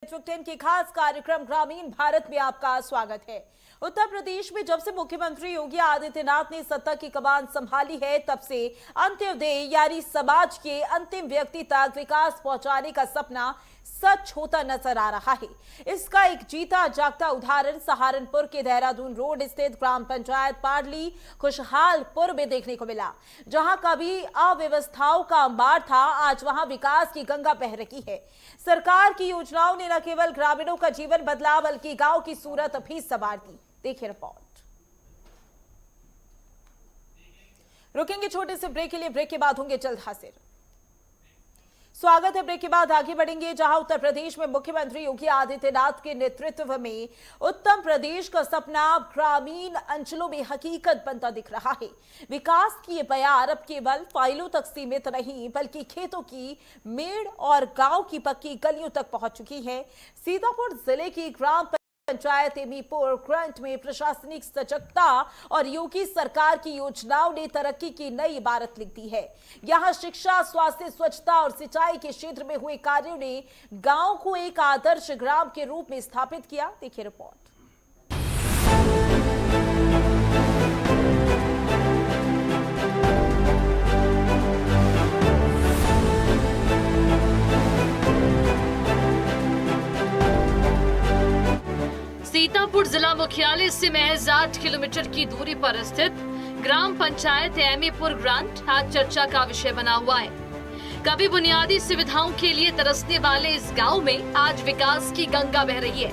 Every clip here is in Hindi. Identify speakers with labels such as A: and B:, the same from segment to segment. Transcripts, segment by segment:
A: 10 के खास कार्यक्रम ग्रामीण भारत में आपका स्वागत है। उत्तर प्रदेश में जब से मुख्यमंत्री योगी आदित्यनाथ ने सत्ता की कमान संभाली है, तब से अंत्योदय यानी समाज के अंतिम व्यक्ति तक विकास पहुंचाने का सपना सच होता नजर आ रहा है। इसका एक जीता जागता उदाहरण सहारनपुर के देहरादून रोड स्थित ग्राम पंचायत पाडली खुशहालपुर में देखने को मिला, जहां कभी अव्यवस्थाओं का अंबार था, आज वहां विकास की गंगा बह रही है। सरकार की योजनाओं ने न केवल ग्रामीणों का जीवन बदला, बल्कि गांव की सूरत भी संवार दी। देखिए रिपोर्ट। रुकेंगे छोटे से ब्रेक के लिए, ब्रेक के बाद होंगे जल्द हाजिर। स्वागत है, ब्रेक के बाद आगे बढ़ेंगे, जहां उत्तर प्रदेश में मुख्यमंत्री योगी आदित्यनाथ के नेतृत्व में उत्तम प्रदेश का सपना ग्रामीण अंचलों में हकीकत बनता दिख रहा है। विकास की ये बयार अब केवल फाइलों तक सीमित नहीं, बल्कि खेतों की मेड़ और गांव की पक्की गलियों तक पहुंच चुकी है। सीतापुर जिले की ग्राम पंचायत एमीपुर ग्रंट में प्रशासनिक सजगता और योगी सरकार की योजनाओं ने तरक्की की नई इबारत लिख दी है। यहां शिक्षा, स्वास्थ्य, स्वच्छता और सिंचाई के क्षेत्र में हुए कार्यों ने गांव को एक आदर्श ग्राम के रूप में स्थापित किया। देखिए रिपोर्ट।
B: सीतापुर जिला मुख्यालय से महज 8 किलोमीटर की दूरी पर स्थित ग्राम पंचायत एमीपुर ग्रांट आज चर्चा का विषय बना हुआ है। कभी बुनियादी सुविधाओं के लिए तरसने वाले इस गांव में आज विकास की गंगा बह रही है।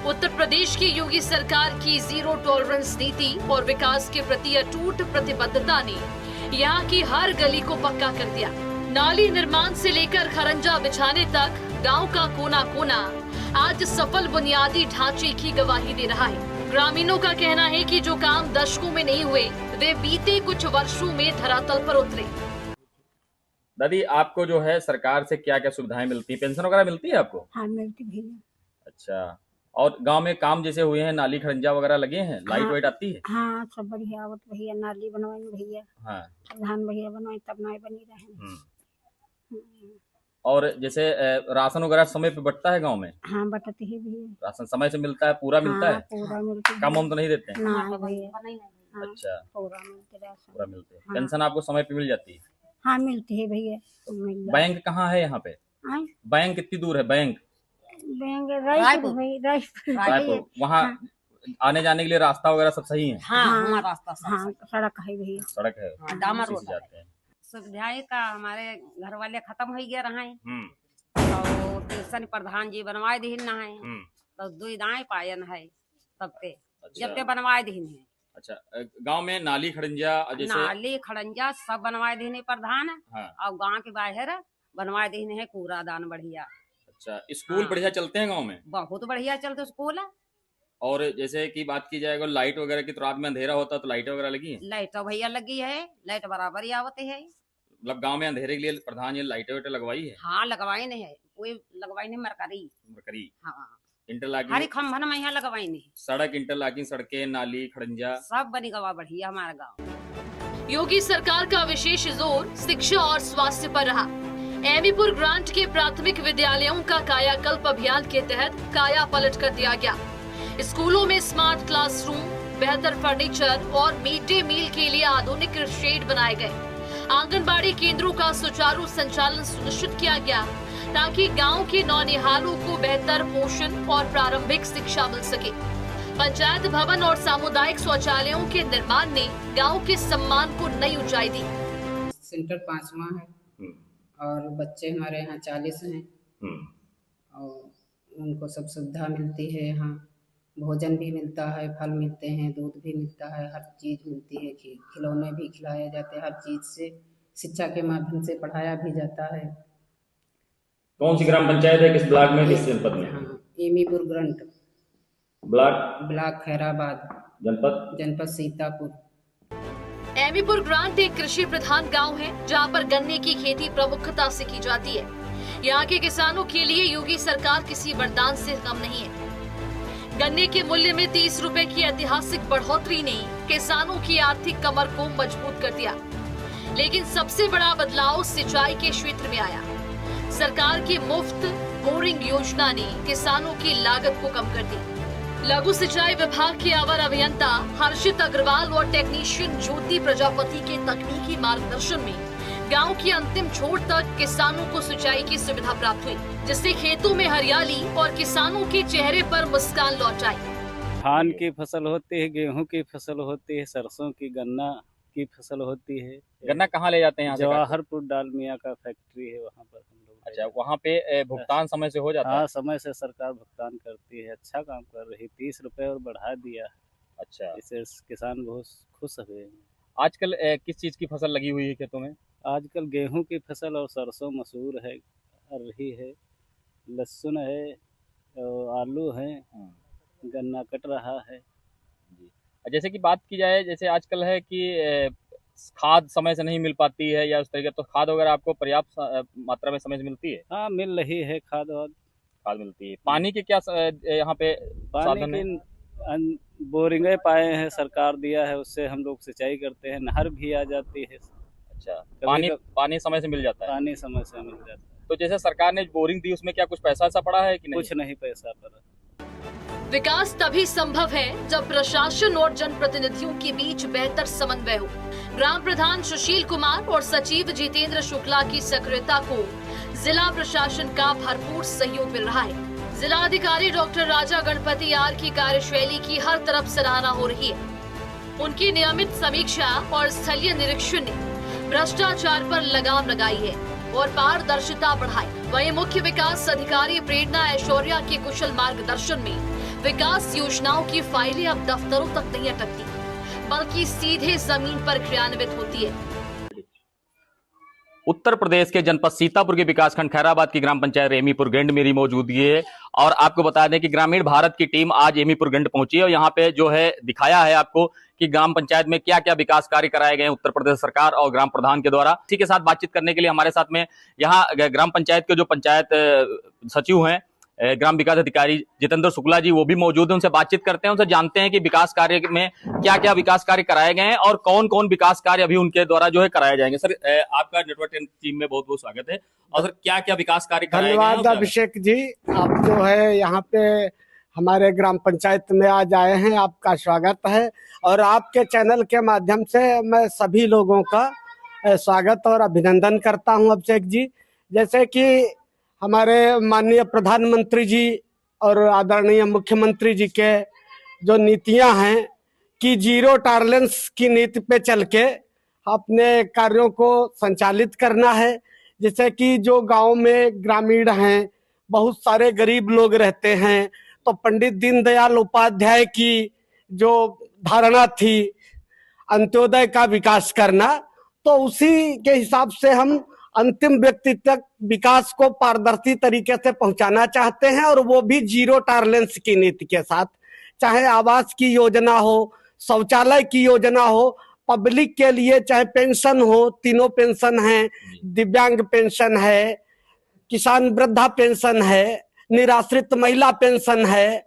B: उत्तर प्रदेश की योगी सरकार की जीरो टॉलरेंस नीति और विकास के प्रति अटूट प्रतिबद्धता ने यहाँ की हर गली को पक्का कर दिया। नाली निर्माण से लेकर खरंजा बिछाने तक गांव का कोना कोना आज सफल बुनियादी ढांचे की गवाही दे रहा है। ग्रामीणों का कहना है कि जो काम दशकों में नहीं हुए, वे बीते कुछ वर्षों में धरातल पर उतरे।
C: दादी, आपको जो है सरकार से क्या क्या सुविधाएं मिलती है? पेंशन वगैरह मिलती है आपको?
D: हाँ, मिलती भी है।
C: अच्छा, और गांव में काम जैसे हुए हैं, नाली खड़ंजा वगैरह लगे हैं, लाइट वाइट आती है?
D: हाँ, सब बढ़िया आवत भैया, नाली बनवाई भैया,
C: हाँ,
D: प्रधान भैया बनवाई, तब नाई बनी रहे।
C: और जैसे राशन वगैरह समय पे बंटता है गांव में?
D: हाँ, बटती ही भैया।
C: राशन समय से मिलता है? पूरा मिलता
D: हाँ,
C: है?
D: पूरा मिलती है।
C: कम हम तो नहीं देते हैं?
D: ना भैया। हाँ,
C: अच्छा,
D: पूरा मिलती राशन।
C: पूरा मिलते हैं।
D: हाँ।
C: पेंशन आपको समय पे मिल जाती है?
D: हाँ, मिलती है भैया। मिल जाती।
C: बैंक कहाँ है यहाँ पे?
D: हाँ,
C: बैंक कितनी दूर है? बैंक
D: बैंक रायपुर भैया,
C: रायपुर। वहाँ आने जाने के लिए रास्ता वगैरह सब सही है?
D: हाँ, हमारा रास्ता हाँ, सड़क है भैया।
C: सड़क है,
D: डामर
C: उसी
D: रोड
C: से जाते हैं।
D: सुविधाएं का हमारे घर वाले खत्म हो गया रहा है,
C: हम्म,
D: तो ट्यूशन प्रधान जी बनवाए दीन ना है,
C: हम्म,
D: तो दुविधाएं पायन है सबके,
C: अच्छा।
D: जब ते बनवाए दीन है।
C: अच्छा, गांव में नाली खड़ंजा जैसे?
D: नाली खड़ंजा सब बनवाए देने प्रधान,
C: हाँ।
D: और गांव के बाहर बनवाए देने है कूड़ादान बढ़िया।
C: अच्छा, स्कूल बढ़िया चलते हैं गांव में?
D: बहुत बढ़िया चलते स्कूल।
C: और जैसे कि बात की जाए, अगर लाइट वगैरह की, तो रात में अंधेरा होता है तो लाइट वगैरह लगी है?
D: लाइट भैया लगी है, लाइट बराबर ही आवते है।
C: मतलब गांव में अंधेरे के लिए प्रधान ये लाइटें वाइटें लगवाई है?
D: हाँ, लगवाई नहीं है, कोई लगवाई नहीं, मरकरी। हाँ, हरी
C: इंटरलॉकिंग,
D: खम्भन में यहाँ लगवाई नहीं।
C: सड़क इंटरलॉकिंग, सड़कें, नाली खड़ंजा
D: सब बनी गवा बढ़िया हमारा गाँव।
B: योगी सरकार का विशेष जोर शिक्षा और स्वास्थ्य पर रहा। एमीपुर ग्रांट के प्राथमिक विद्यालयों का कायाकल्प अभियान के तहत काया पलट कर दिया गया। स्कूलों में स्मार्ट क्लासरूम, बेहतर फर्नीचर और मिड डे मील के लिए आधुनिक शेड बनाए गए। आंगनबाड़ी केंद्रों का सुचारू संचालन सुनिश्चित किया गया, ताकि गांव के नौनिहालों को बेहतर पोषण और प्रारंभिक शिक्षा मिल सके। पंचायत भवन और सामुदायिक शौचालयों के निर्माण ने गांव के सम्मान को नई ऊंचाई दी।
E: सेंटर 5वां है और बच्चे हमारे यहाँ 40 हैं, और उनको सब सुविधा मिलती है। यहाँ भोजन भी मिलता है, फल मिलते हैं, दूध भी मिलता है, हर चीज़ मिलती है, खिलौने भी खिलाए जाते हैं, हर चीज़ से शिक्षा के माध्यम से पढ़ाया भी जाता है।
C: कौन सी ग्राम पंचायत है? किस ब्लॉक में, किस जनपद में?
E: हाँ, एमीपुर ग्रंट,
C: ब्लॉक
E: खैराबाद, जनपद सीतापुर।
B: एमीपुर ग्रांट एक कृषि प्रधान गांव है, जहां पर गन्ने की खेती प्रमुखता से की जाती है। यहाँ के किसानों के लिए योगी सरकार किसी वरदान से कम नहीं है। गन्ने के मूल्य में 30 रुपए की ऐतिहासिक बढ़ोतरी ने किसानों की आर्थिक कमर को मजबूत कर दिया। लेकिन सबसे बड़ा बदलाव सिंचाई के क्षेत्र में आया। सरकार की मुफ्त बोरिंग योजना ने किसानों की लागत को कम कर दी। लघु सिंचाई विभाग के अवर अभियंता हर्षित अग्रवाल और टेक्नीशियन ज्योति प्रजापति के तकनीकी मार्गदर्शन में गांव की अंतिम छोर तक किसानों को सिंचाई की सुविधा प्राप्त हुई, जिससे खेतों में हरियाली और किसानों के चेहरे पर मुस्कान लौट आई।
F: धान की फसल होती है, गेहूं की फसल होती है, सरसों की, गन्ना की फसल होती है।
C: गन्ना कहाँ ले जाते हैं यहाँ से?
F: जवाहरपुर डालमिया का फैक्ट्री है, वहाँ पर हम लोग।
C: अच्छा, वहाँ पे भुगतान समय से हो जाता है?
F: हाँ, समय से सरकार भुगतान करती है। अच्छा काम कर रही, 30 रुपए और बढ़ा दिया।
C: अच्छा,
F: इससे किसान बहुत खुश हुए हैं।
C: आजकल किस चीज की फसल लगी हुई है खेतों में?
F: आजकल गेहूं की फसल और सरसों, मसूर है, अरही है, लहसुन है, और आलू है, गन्ना कट रहा है।
C: जैसे कि बात की जाए, जैसे आजकल है कि खाद समय से नहीं मिल पाती है या उस तरीके, तो खाद वगैरह आपको पर्याप्त मात्रा में समय से मिलती है?
F: हाँ, मिल रही है खाद
C: मिलती है। पानी के क्या यहाँ पे साधन है?
F: बोरिंगे पाए हैं, सरकार दिया है, उससे हम लोग सिंचाई करते हैं। नहर भी आ जाती है।
C: अच्छा, पानी समय से मिल जाता है?
F: पानी समय से मिल जाता है।
C: तो जैसे सरकार ने बोरिंग दी, उसमें क्या कुछ पैसा ऐसा पड़ा है कि नहीं?
F: कुछ नहीं पैसा पड़ा।
B: विकास तभी संभव है जब प्रशासन और जनप्रतिनिधियों के बीच बेहतर समन्वय हो। ग्राम प्रधान सुशील कुमार और सचिव जितेंद्र शुक्ला की सक्रियता को जिला प्रशासन का भरपूर सहयोग मिल रहा है। जिला अधिकारी डॉक्टर राजा गणपति आर की कार्यशैली की हर तरफ सराहना हो रही है। उनकी नियमित समीक्षा और स्थलीय निरीक्षण ने भ्रष्टाचार पर लगाम लगाई है और पारदर्शिता बढ़ाई। वहीं मुख्य विकास अधिकारी प्रेरणा ऐश्वर्या के कुशल मार्गदर्शन में विकास योजनाओं की फाइलें अब दफ्तरों तक नहीं अटकती, बल्कि सीधे जमीन पर क्रियान्वित होती है।
C: उत्तर प्रदेश के जनपद सीतापुर के विकासखंड खैराबाद की ग्राम पंचायत एमीपुर गंड मेरी मौजूदगी है और आपको बता दें कि ग्रामीण भारत की टीम आज एमीपुर गंड पहुंची है और यहाँ पे जो है दिखाया है आपको कि ग्राम पंचायत में क्या क्या विकास कार्य कराए गए हैं उत्तर प्रदेश सरकार और ग्राम प्रधान के द्वारा। इसी के साथ बातचीत करने के लिए हमारे साथ में यहाँ ग्राम पंचायत के जो पंचायत सचिव हैं, ग्राम विकास अधिकारी जितेंद्र शुक्ला जी, वो भी मौजूद हैं। उनसे बातचीत करते हैं, उनसे जानते हैं कि विकास कार्य में क्या क्या विकास कार्य कराए गए हैं और कौन कौन विकास कार्य अभी उनके द्वारा जो है कराए जाएंगे। सर, आपका नेटवर्क टीम में बहुत बहुत स्वागत है। और सर, क्या क्या विकास कार्य कराए गए हैं?
G: धन्यवाद अभिषेक जी, आप जो है यहाँ पे हमारे ग्राम पंचायत में आज आए हैं, आपका स्वागत है। और आपके चैनल के माध्यम से मैं सभी लोगों का स्वागत और अभिनंदन करता हूँ अभिषेक जी। जैसे कि हमारे माननीय प्रधानमंत्री जी और आदरणीय मुख्यमंत्री जी के जो नीतियां हैं कि जीरो टॉलरेंस की नीति पे चल के अपने कार्यों को संचालित करना है। जैसे कि जो गांव में ग्रामीण हैं, बहुत सारे गरीब लोग रहते हैं, तो पंडित दीनदयाल उपाध्याय की जो धारणा थी अंत्योदय का विकास करना, तो उसी के हिसाब से हम अंतिम व्यक्ति तक विकास को पारदर्शी तरीके से पहुंचाना चाहते हैं और वो भी जीरो टॉलरेंस की नीति के साथ। चाहे आवास की योजना हो, शौचालय की योजना हो, पब्लिक के लिए चाहे पेंशन हो, तीनों पेंशन है, दिव्यांग पेंशन है, किसान वृद्धा पेंशन है, निराश्रित महिला पेंशन है।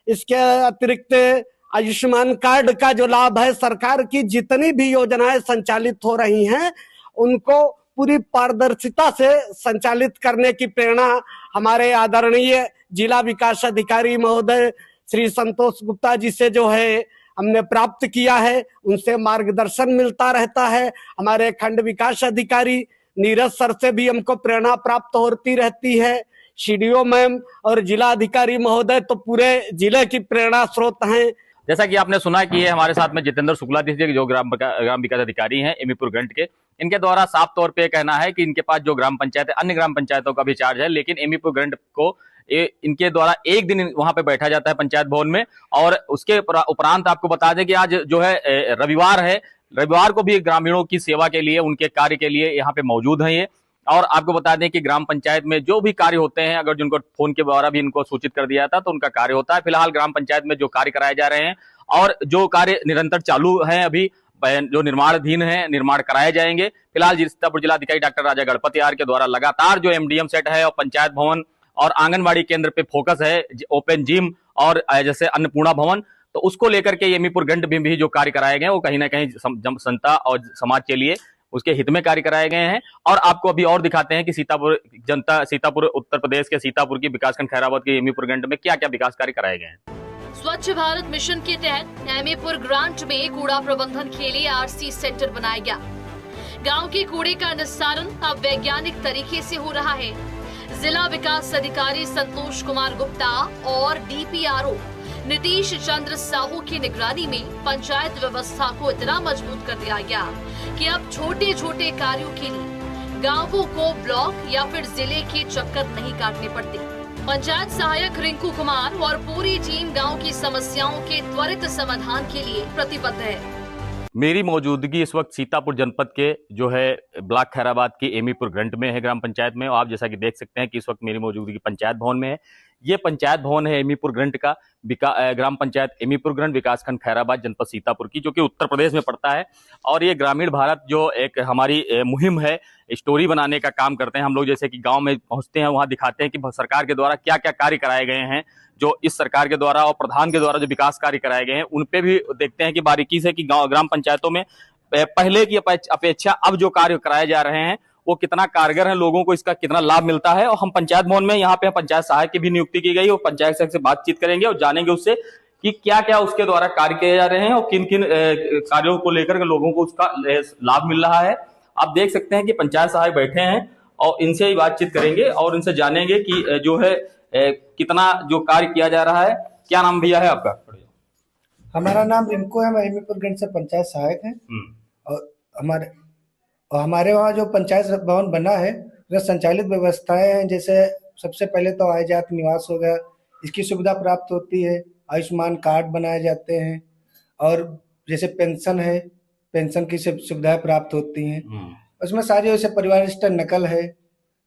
G: इसके अतिरिक्त आयुष्मान कार्ड का जो लाभ है, सरकार की जितनी भी योजनाएं संचालित हो रही हैं उनको पूरी पारदर्शिता से संचालित करने की प्रेरणा हमारे आदरणीय जिला विकास अधिकारी महोदय श्री संतोष गुप्ता जी से जो है हमने प्राप्त किया है। उनसे मार्गदर्शन मिलता रहता है। हमारे खंड विकास अधिकारी नीरज सर से भी हमको प्रेरणा प्राप्त होती रहती है। सीडीओ मैम और जिला अधिकारी महोदय तो पूरे जिले की प्रेरणा स्रोत हैं।
C: जैसा कि आपने सुना कि ये हमारे साथ में जितेंद्र शुक्ला जी जो ग्राम विकास अधिकारी हैं एमीपुर गंड के, इनके द्वारा साफ तौर पे कहना है कि इनके पास जो ग्राम पंचायत है, अन्य ग्राम पंचायतों का भी चार्ज है, लेकिन एमीपुर गंड को इनके द्वारा एक दिन वहां पे बैठा जाता है पंचायत भवन में। और उसके उपरांत आपको बता दें कि आज जो है रविवार है, रविवार को भी ग्रामीणों की सेवा के लिए, उनके कार्य के लिए यहाँ पे मौजूद हैं ये। और आपको बता दें कि ग्राम पंचायत में जो भी कार्य होते हैं, अगर जिनको फोन के द्वारा भी इनको सूचित कर दिया था तो उनका कार्य होता है। फिलहाल ग्राम पंचायत में जो कार्य कराए जा रहे हैं और जो कार्य निरंतर चालू है, अभी जो निर्माणाधीन है, निर्माण कराए जाएंगे। फिलहाल सीतापुर जिलाधिकारी डॉक्टर राजा गणपति आर के द्वारा लगातार जो एमडीएम सेट है और पंचायत भवन और आंगनबाड़ी केंद्र पे फोकस है, ओपन जिम और जैसे अन्नपूर्णा भवन, तो उसको लेकर के एमीपुर गंड में भी जो कार्य कराए गए वो कहीं ना कहीं जनता और समाज के लिए उसके हित में कार्य कराए गए हैं। और आपको अभी और दिखाते हैं कि सीतापुर उत्तर प्रदेश के सीतापुर की विकासखंड खैराबाद के एमीपुर ग्रांट में क्या क्या विकास कार्य कराए गए हैं।
B: स्वच्छ भारत मिशन के तहत एमीपुर ग्रांट में कूड़ा प्रबंधन के लिए आरसी सेंटर बनाया गया। गांव के कूड़े का निस्तारण अब वैज्ञानिक तरीके से हो रहा है। जिला विकास अधिकारी संतोष कुमार गुप्ता और डीपीआरओ नीतीश चंद्र साहू की निगरानी में पंचायत व्यवस्था को इतना मजबूत कर दिया गया कि अब छोटे छोटे कार्यों के लिए गांवों को ब्लॉक या फिर जिले के चक्कर नहीं काटने पड़ते। पंचायत सहायक रिंकू कुमार और पूरी टीम गांव की समस्याओं के त्वरित समाधान के लिए प्रतिबद्ध है।
C: मेरी मौजूदगी इस वक्त सीतापुर जनपद के जो है ब्लॉक खैराबाद की एमीपुर ग्रांट में है, ग्राम पंचायत में। और आप जैसा कि देख सकते हैं कि इस वक्त मेरी मौजूदगी पंचायत भवन में है। ये पंचायत भवन है एमीपुर ग्रांट का, ग्राम पंचायत एमीपुर ग्रांट विकासखंड खैराबाद जनपद सीतापुर की, जो कि उत्तर प्रदेश में पड़ता है। और ये ग्रामीण भारत जो एक हमारी मुहिम है, स्टोरी बनाने का काम करते हैं हम लोग। जैसे कि गांव में पहुंचते हैं, वहां दिखाते हैं कि सरकार के द्वारा क्या क्या कार्य कराए गए हैं, जो इस सरकार के द्वारा और प्रधान के द्वारा जो विकास कार्य कराए गए हैं उन पे भी देखते हैं कि बारीकी से कि गांव ग्राम पंचायतों में पहले की अपेक्षा अब जो कार्य कराए जा रहे हैं वो कितना कारगर है, लोगों को इसका कितना लाभ मिलता है। और हम पंचायत भवन में यहाँ पे पंचायत सहायक की भी नियुक्ति की गई और पंचायत सहायक से बातचीत करेंगे और जानेंगे उससे कि क्या क्या उसके द्वारा कार्य किए जा रहे हैं और किन किन कार्यों को लेकर के लोगों को उसका लाभ मिल रहा है। आप देख सकते हैं कि पंचायत सहायक बैठे हैं और इनसे ही बातचीत करेंगे और इनसे जानेंगे कि जो है कितना जो कार्य किया जा रहा है। क्या नाम भैया है आपका?
H: हमारा नाम रिंकू है, मैं एमीपुर ग्रांट से पंचायत सहायक है। और हमारे वहाँ जो पंचायत भवन बना है उसमें संचालित व्यवस्थाएं हैं। जैसे सबसे पहले तो आय जात निवास हो गया, इसकी सुविधा प्राप्त होती है। आयुष्मान कार्ड बनाए जाते हैं और जैसे पेंशन है, पेंशन की सुविधाएं प्राप्त होती हैं। उसमें सारी जैसे परिवार रजिस्टर नकल है,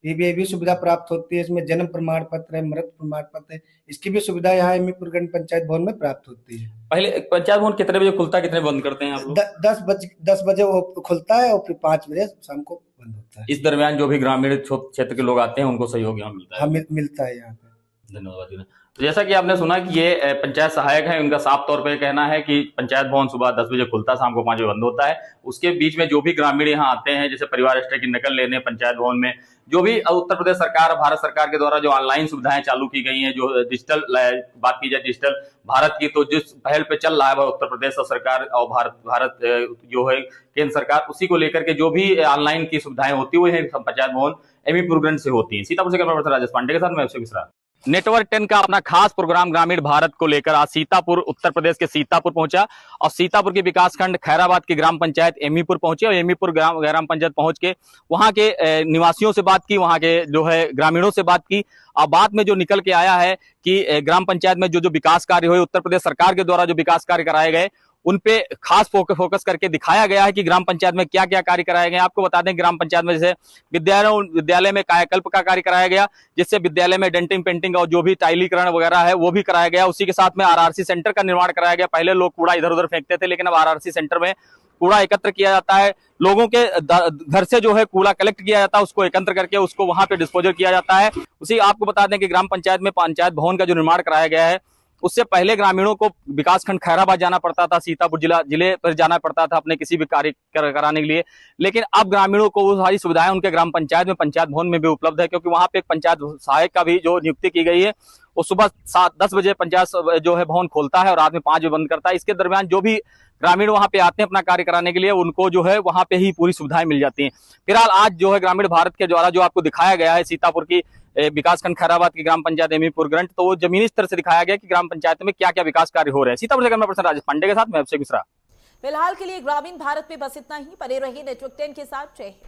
H: ये भी सुविधा प्राप्त होती है। इसमें जन्म प्रमाण पत्र है, मृत्यु प्रमाण पत्र है, इसकी भी सुविधा यहाँ एमीपुर ग्रांट पंचायत भवन में प्राप्त होती है।
C: पहले पंचायत भवन कितने बजे खुलता है, कितने बंद करते हैं आप लोग?
H: 10 बजे वो खुलता है और फिर 5 बजे शाम को बंद होता है।
C: इस दरमियान जो भी ग्रामीण क्षेत्र के लोग आते हैं उनको सहयोग यहाँ मिलता है?
H: हाँ, मिलता है यहाँ पे।
C: धन्यवाद। तो जैसा कि आपने सुना कि ये पंचायत सहायक है, उनका साफ तौर पे कहना है कि पंचायत भवन सुबह 10 बजे खुलता है, शाम को 5 बजे बंद होता है। उसके बीच में जो भी ग्रामीण यहाँ आते हैं, जैसे परिवार रजिस्टर की नकल लेने पंचायत भवन में, जो भी उत्तर प्रदेश सरकार, भारत सरकार के द्वारा जो ऑनलाइन सुविधाएं चालू की गई हैं, जो डिजिटल बात की जाए डिजिटल भारत की, तो जिस पहल पे चल रहा है उत्तर प्रदेश सरकार और भारत जो है केंद्र सरकार, उसी को लेकर के जो भी ऑनलाइन की सुविधाएं होती है वो पंचायत भवन एमीपुर ग्रांट से होती है। सीतापुर से कैमरा पर्सन राजेश पांडे के साथ मैं अभिषेक मिश्रा। नेटवर्क 10 का अपना खास प्रोग्राम ग्रामीण भारत को लेकर आज सीतापुर, उत्तर प्रदेश के सीतापुर पहुंचा और सीतापुर के विकासखंड खैराबाद की ग्राम पंचायत एमीपुर पहुंचे और एमीपुर ग्राम पंचायत पहुंच के वहां के निवासियों से बात की, वहां के जो है ग्रामीणों से बात की। और बाद में जो निकल के आया है कि ग्राम पंचायत में जो विकास कार्य हुए, उत्तर प्रदेश सरकार के द्वारा जो विकास कार्य कराए गए, उन पे खास फोकस करके दिखाया गया है कि ग्राम पंचायत में क्या क्या कार्य कराए गए। आपको बता दें ग्राम पंचायत में जैसे विद्यालय में कायाकल्प का कार्य कराया गया, जिससे विद्यालय में डेंटिंग पेंटिंग और जो भी टाइलीकरण वगैरह है वो भी कराया गया। उसी के साथ में आरआरसी सेंटर का निर्माण कराया गया। पहले लोग कूड़ा इधर उधर फेंकते थे, लेकिन अब आरआरसी सेंटर में कूड़ा एकत्र किया जाता है। लोगों के घर से जो है कूड़ा कलेक्ट किया जाता है, उसको एकत्र करके उसको वहां पे डिस्पोजल किया जाता है। उसी आपको बता दें कि ग्राम पंचायत में पंचायत भवन का जो निर्माण कराया गया है, उससे पहले ग्रामीणों को विकासखंड खैराबाद जाना पड़ता था, सीतापुर जिले पर जाना पड़ता था अपने किसी भी कार्य कराने के लिए। लेकिन अब ग्रामीणों को वो सारी सुविधाएं उनके ग्राम पंचायत में, पंचायत भवन में भी उपलब्ध है, क्योंकि वहां पे एक पंचायत सहायक का भी जो नियुक्ति की गई है। वो सुबह 10 बजे पंचायत जो है भवन खोलता है और रात में 5 बजे बंद करता है। इसके दरमियान जो भी ग्रामीण वहां पे आते हैं अपना कार्य कराने के लिए, उनको जो है वहां पे ही पूरी सुविधाएं मिल जाती हैं। फिलहाल आज जो है ग्रामीण भारत के द्वारा जो आपको दिखाया गया है सीतापुर की विकासखंड खैराबाद की ग्राम पंचायत एमीपुर ग्रांट, तो वो जमीनी स्तर से दिखाया गया कि ग्राम पंचायत में क्या क्या विकास कार्य हो रहे हैं। सीतापुर से कैमरा पर्सन राजेश पांडे के साथ मैं अभिषेक मिश्रा।
A: फिलहाल के लिए ग्रामीण भारत में बस इतना ही। बने रहिए नेटवर्क 10 के साथ। जय हिंद।